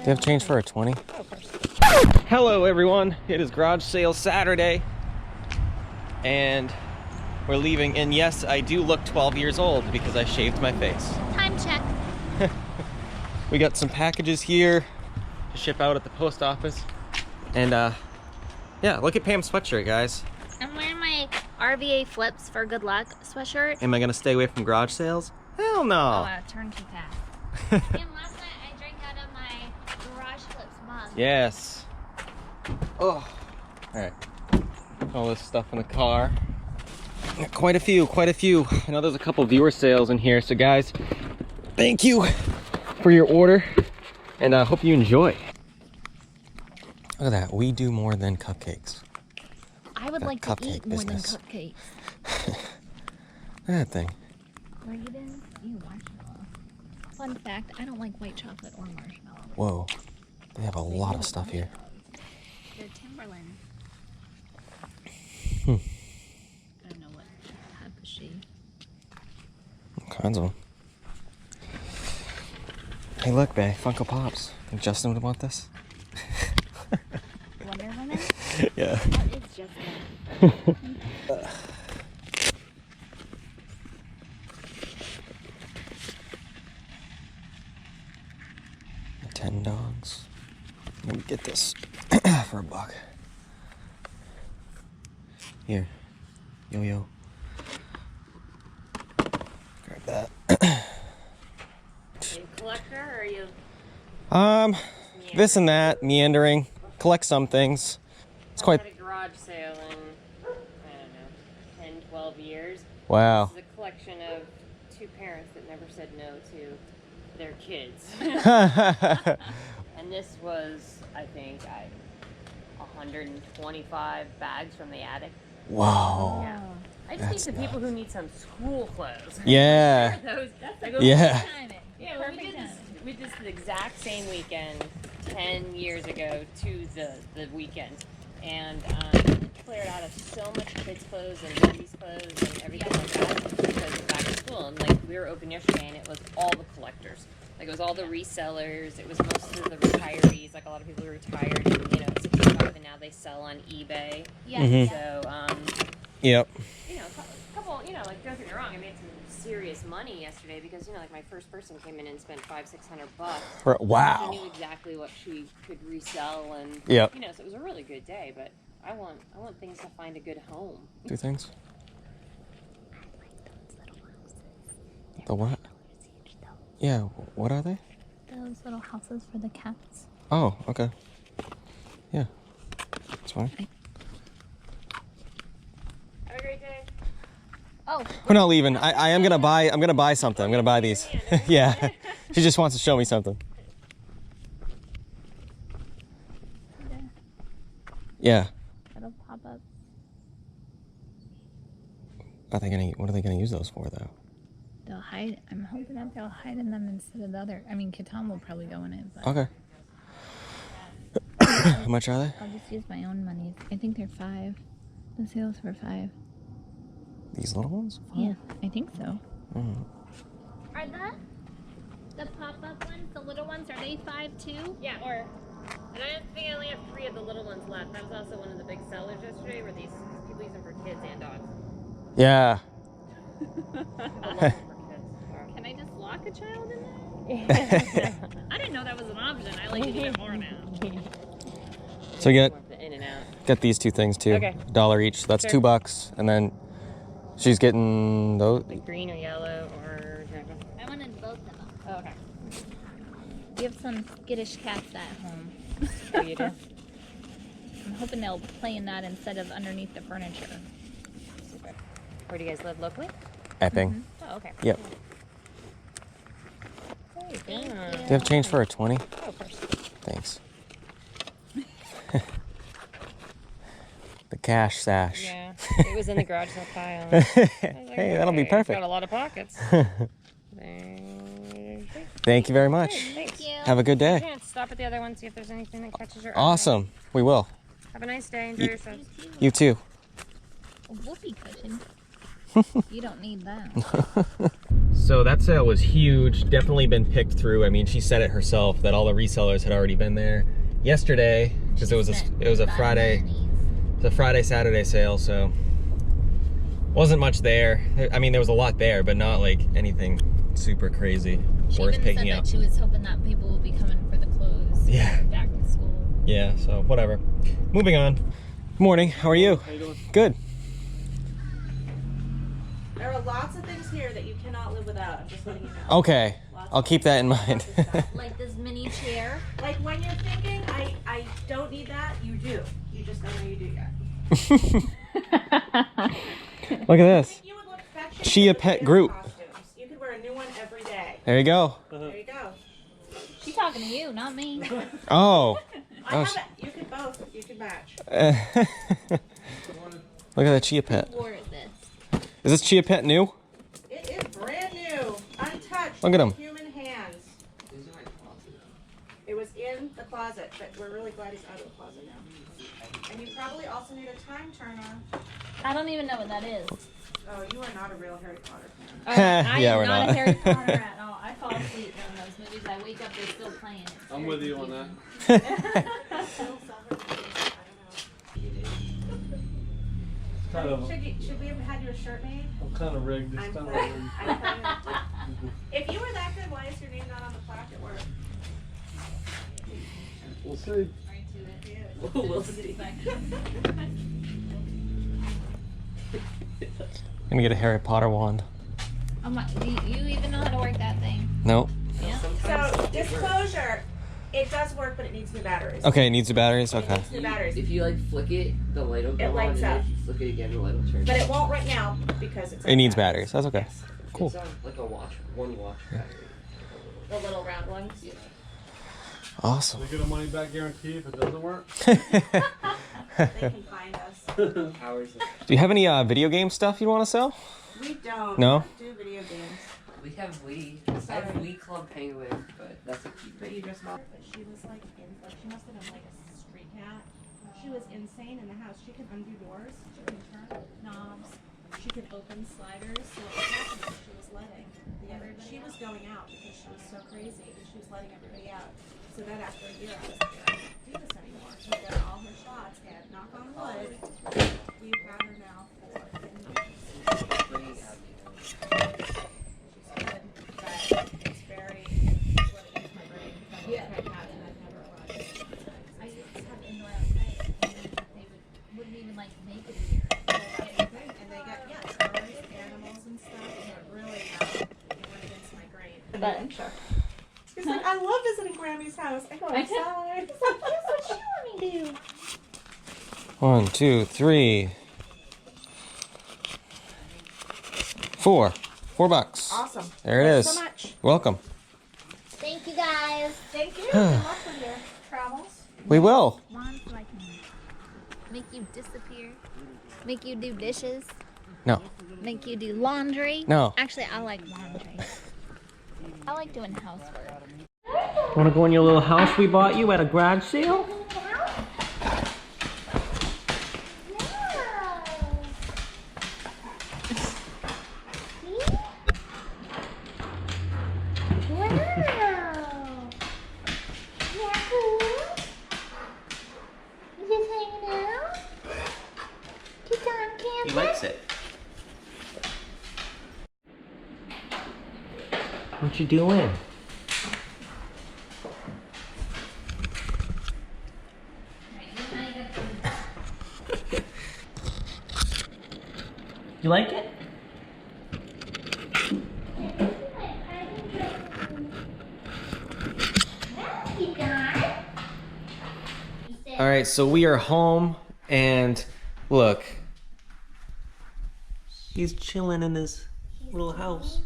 you have change for a 20? Oh, of course. Hello everyone, it is garage sale Saturday and we're leaving, and yes, I do look 12 years old because I shaved my face. Time check. We got some packages here to ship out at the post office, and yeah, look at Pam's sweatshirt, guys. I'm wearing my RVA flips for good luck sweatshirt. Am I gonna stay away from garage sales? Hell no. Oh, I turned too fast. And last night I drank out of my garage flips mug. Yes. Oh, all right. All this stuff in the car. Quite a few. I know there's a couple viewer sales in here, so guys, thank you for your order, and I hope you enjoy. Look at that. We do more than cupcakes. I would like to eat more than cupcakes. Look at that thing. Raisins, you marshmallow. Fun fact, I don't like white chocolate or marshmallow. Whoa. They have a lot of stuff here. They're Timberland. I don't know what type of shade. All kinds of them. Hey, look, babe. Funko Pops. Think Justin would want this? Wonder Woman? Yeah. What is Justin? $10. Let me get this for $1. Here. Yo-yo. Grab that. Are you a collector or are you This and that, meandering, collect some things. It's I quite. had a garage sale in, I don't know, 10, 12 years. Wow. This is a collection of two parents that never said no to their kids. And this was, I think, 125 bags from the attic. Wow. Yeah. I just need some people who need some school clothes. Yeah. Yeah. Yeah, well, we did this the exact same weekend 10 years ago to the weekend, and cleared out of so much kids' clothes and babies' clothes and everything like that because it's back to school. And like we were open yesterday, and it was all the collectors. Like it was all the resellers. It was most of the retirees. Like a lot of people who retired, and, 65, and now they sell on eBay. Yeah. Mhm. So Yep. a couple, like don't get me wrong, I made some serious money yesterday because like my first person came in and spent $500-600. Wow. She knew exactly what she could resell, and Yep. so it was a really good day. But I want things to find a good home. Two things. The what? Yeah. What are they? Those little houses for the cats. Oh, okay. Yeah. That's fine. Have a great day. Oh, We're not leaving. I am gonna buy. I'm gonna buy something. I'm gonna buy these. Yeah. She just wants to show me something. Yeah. it'll pop up. What are they gonna use those for though? They'll hide. I'm hoping that they'll hide in them instead of the other. I mean, Catan will probably go in it, but Okay. How much are they? I'll just use my own money. I think they're $5. The sales for $5. These little ones? Yeah, I think so. Mm. Are the pop-up ones, the little ones, are they $5 too? Yeah. And I think I only have 3 of the little ones left. That was also one of the big sellers yesterday, where these people use them for kids and dogs. Yeah. Can I just lock a child in there? I didn't know that was an option. I like it even more now. So you In and out. get these two things too. Okay. $1 each. So that's Sure. $2, and then she's getting those. Like green or yellow or. I wanted both of them. Oh, okay. We have some skittish cats at home. Oh, you do? I'm hoping they'll play in that instead of underneath the furniture. Super. Where do you guys live locally? Epping. Oh, okay. Yep. Very good. Do you have change for a 20? Oh, of course. Thanks. The cash sash. Yeah, it was in the garage sale pile. I was like, Hey, that'll be "Okay, perfect." Got a lot of pockets. Thank you very much. Thanks. Have a good day. Yeah, stop at the other one, see if there's anything that catches your eye. Awesome. We will. Have a nice day. Enjoy yourself. You too. A whoopee cushion. You don't need that. So that sale was huge, definitely been picked through. I mean, she said it herself that all the resellers had already been there yesterday because it was a Friday, it's a Friday Saturday sale, so wasn't much there. I mean, there was a lot there, but not like anything super crazy worth picking up. She was hoping that people would be coming for the clothes. Yeah. Back to school. Yeah, so whatever. Moving on. Good morning. How are you? How you doing? Good. There are lots of things here that you cannot live without. I'm just letting you know. Okay. I'll keep that in mind. Like this mini chair. Like when you're thinking, I don't need that, you do. You just don't know you do yet. Look at this. You would look fetching Chia with Pet the Groot. costumes. You could wear a new one every day. There you go. There you go. She's talking to you, not me. Oh. I have it. You could both. You could match. Look at that Chia Pet. Who ordered this? Is this Chia Pet new? It is brand new, untouched. Look at 'em. Human hands. It was in the closet, but we're really glad he's out of the closet now. And you probably also need a time turner. I don't even know what that is. Oh, you are not a real Harry Potter fan. I Yeah, am we're not not. a Harry Potter at all. I fall asleep during those movies. I wake up, they're still playing it. It's I'm very with you on confusing. that. Kind of, Should we have had your shirt made? I'm kind of rigged this I'm time. playing. If you were that good, why is your name not on the plaque at work? We'll see. We'll see. Gonna get a Harry Potter wand. Oh my, do you even know how to work that thing? Nope. Yeah. So, disclosure, it does work, but it needs new batteries. Okay, it needs the batteries? It Okay. needs new batteries. If you like flick it, the light will go on, lights and up. if you flick it again, the light will turn. But it won't right now because it's It needs batteries. That's okay. Cool. It's on like a watch, one watch battery. The little round ones. Yeah. Awesome. They get a money back guarantee if it doesn't work. They can find us. Hours. Do you have any video game stuff you want to sell? We don't No? do video games. We have Wii. I have Wii Club Penguin, but that's a keeper. But you just bought. But she was like, she must have been like a street cat. She was insane in the house. She can undo doors. She can turn knobs. She can open sliders. So what was happening? She was letting she was going out because she was so crazy. She was letting everybody out. So then after a year, I was like, I can't do this anymore. So then all her shots, and knock on wood, we've had her now for 10 years. She's good, but it's very, what it is my brain. Yeah. I have and I've never allowed it. I used to have indoor outside, and they wouldn't even like make it here. And they get, birds, animals and stuff, and it really, it went against my grain. But He's like, I love visiting Grammy's house. I go outside. He's like, that's what she let me do. 1, 2, 3, 4. $4. Awesome. There it Thanks is. so much. Welcome. thank you guys. Thank you. Good luck with your travels. We will. Wands so I can make you disappear, make you do dishes, No. make you do laundry. No. Actually, I like laundry. I like doing housework. Want to go in your little house we bought you at a garage sale? He likes it. What you doing? You like it? All right, so we are home, and look, he's chilling in his little house.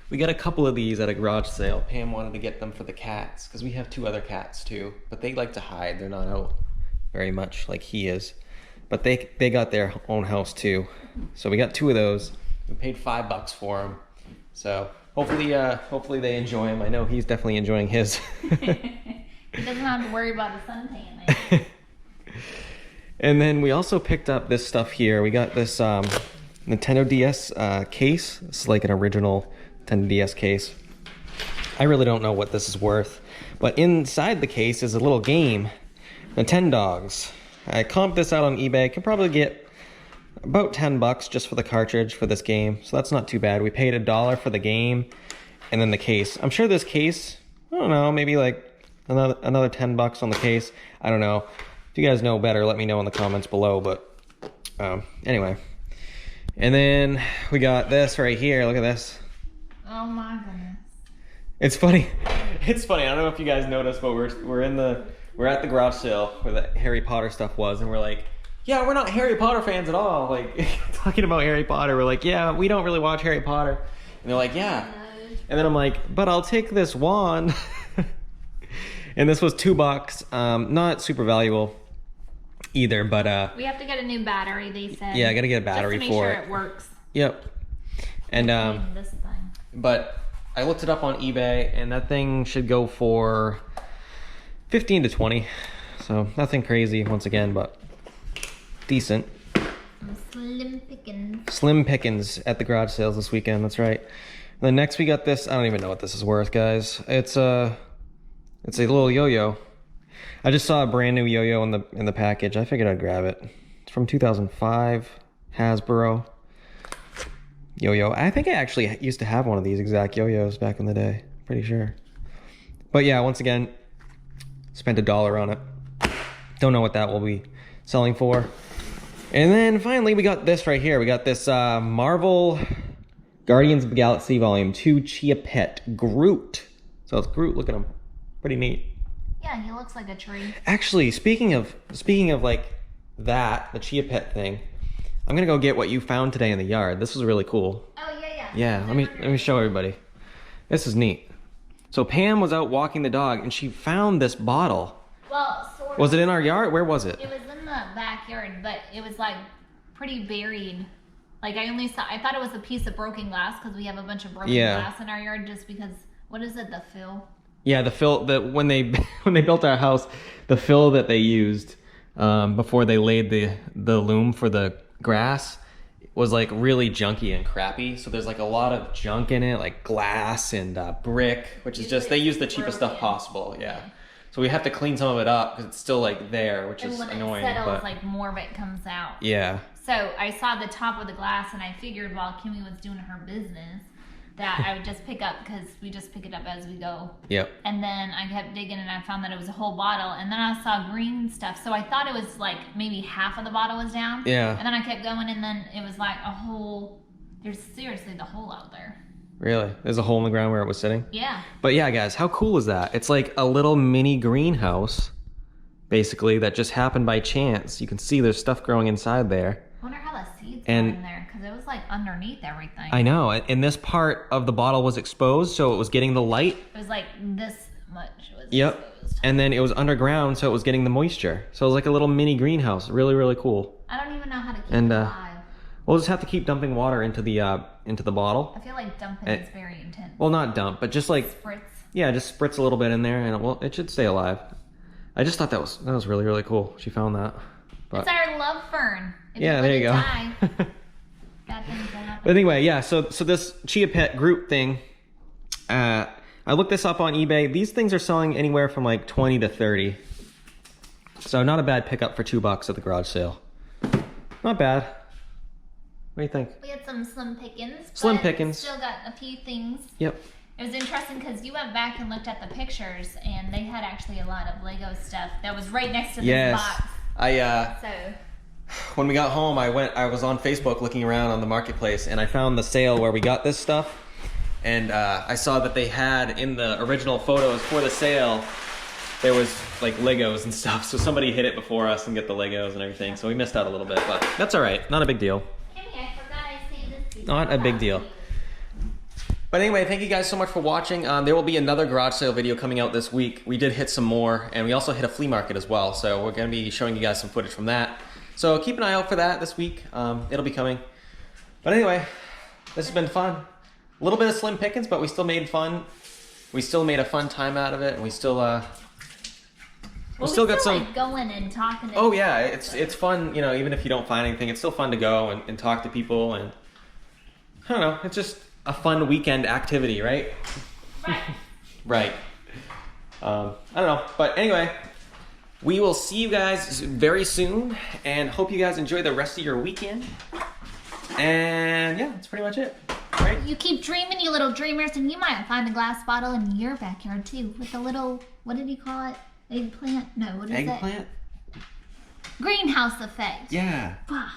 We got a couple of these at a garage sale. Pam wanted to get them for the cats because we have 2 other cats too, but they like to hide. They're not out very much like he is, but they got their own house too. So we got 2 of those. We paid $5 for them. So hopefully they enjoy them. I know he's definitely enjoying his. He doesn't have to worry about the suntan. And then we also picked up this stuff here. We got this Nintendo DS case. It's like an original Nintendo DS case. I really don't know what this is worth, but inside the case is a little game, Nintendogs. I comped this out on eBay. Can probably get about 10 bucks just for the cartridge for this game, so that's not too bad. We paid $1 for the game and then the case. I'm sure this case, I don't know, maybe like another 10 bucks on the case. I don't know. If you guys know better, let me know in the comments below, but anyway. And then we got this right here. Look at this. Oh my goodness. It's funny. It's funny. I don't know if you guys noticed, but we're at the garage sale where the Harry Potter stuff was, and we're like, yeah, we're not Harry Potter fans at all. Like talking about Harry Potter, we're like, yeah, we don't really watch Harry Potter. And they're like, yeah. And then I'm like, but I'll take this wand. And this was $2. Not super valuable either, but we have to get a new battery, they said. yeah, I gotta get a battery just to make for sure it works. Yep. And This thing. but I looked it up on eBay, and that thing should go for 15 to 20. So nothing crazy once again, but decent. Slim pickings. Slim pickings at the garage sales this weekend. That's right. And then next we got this. I don't even know what this is worth, guys. It's a little yo-yo. I just saw a brand new yo-yo in the package. I figured I'd grab it. It's from 2005, Hasbro yo-yo. I think I actually used to have one of these exact yo-yos back in the day. Pretty sure. But yeah, once again, spent $1 on it. Don't know what that will be selling for. And then finally we got this right here. We got this Marvel Guardians of the Galaxy Volume 2 Chia Pet Groot. So it's Groot. Look at him. Pretty neat. Yeah, he looks like a tree. Actually, speaking of like that, the Chia Pet thing, I'm gonna go get what you found today in the yard. This was really cool. Oh yeah. Yeah, let me show everybody. This is neat. So Pam was out walking the dog and she found this bottle. Well, sort of. Was it in our yard? Where was it? It was in the backyard, but it was like pretty buried. Like I thought it was a piece of broken glass because we have a bunch of broken glass in our yard just because, what is it, the fill? Yeah, the fill that when they built our house, the fill that they used before they laid the loom for the grass was like really junky and crappy. So there's like a lot of junk in it, like glass and brick, which is just, they use the cheapest stuff possible. Yeah. So we have to clean some of it up because it's still like there, which is annoying. It settles, but like more of it comes out. Yeah. So I saw the top of the glass and I figured while Kimmy was doing her business that I would just pick up, because we just pick it up as we go. Yep. And then I kept digging and I found that it was a whole bottle, and then I saw green stuff. So I thought it was like maybe half of the bottle was down. Yeah. And then I kept going and then it was like a whole, there's seriously the hole out there. Really? There's a hole in the ground where it was sitting? Yeah. But yeah, guys, how cool is that? It's like a little mini greenhouse, basically, that just happened by chance. You can see there's stuff growing inside there. I wonder how the seeds got And in there, because it was like underneath everything. I know, and this part of the bottle was exposed, so it was getting the light. It was like this much was Yep. exposed. And then it was underground, so it was getting the moisture. So it was like a little mini greenhouse. Really, really cool. I don't even know how to keep And, it alive. We'll just have to keep dumping water into the bottle. I feel like dumping is very intense. Well, not dump, but just like Spritz. yeah, just spritz a little bit in there, and it should stay alive. I just thought that was really, really cool. She found that. But It's our love fern. If yeah, let there it you go. die, bad things will happen. But anyway, yeah. So this Chia Pet Groot thing, I looked this up on eBay. These things are selling anywhere from like 20 to 30. So not a bad pickup for $2 at the garage sale. Not bad. What do you think? We had some slim pickings. Slim but pickings. Still got a few things. Yep. It was interesting because you went back and looked at the pictures, and they had actually a lot of Lego stuff that was right next to this box. So when we got home, I was on Facebook looking around on the marketplace, and I found the sale where we got this stuff. And I saw that they had in the original photos for the sale, there was like Legos and stuff. So somebody hit it before us and get the Legos and everything. So we missed out a little bit, but that's all right. Not a big deal. Kimmy, I forgot I saved this. Not a big deal. But anyway, thank you guys so much for watching. There will be another garage sale video coming out this week. We did hit some more, and we also hit a flea market as well. So we're going to be showing you guys some footage from that. So keep an eye out for that this week. It'll be coming. But anyway, this has been fun. A little bit of slim pickings, but we still made fun. We still made a fun time out of it, and we still Well, still got still some. like going and talking. To Oh yeah, it's fun. You know, even if you don't find anything, it's still fun to go and talk to people, and I don't know. It's just a fun weekend activity, right? Right. Right. I don't know, but anyway, we will see you guys very soon, and hope you guys enjoy the rest of your weekend. And yeah, that's pretty much it. Right? You keep dreaming, you little dreamers, and you might find a glass bottle in your backyard too, with a little, what did he call it? Eggplant? No, what is it? Eggplant? Greenhouse effect. Yeah. Wow.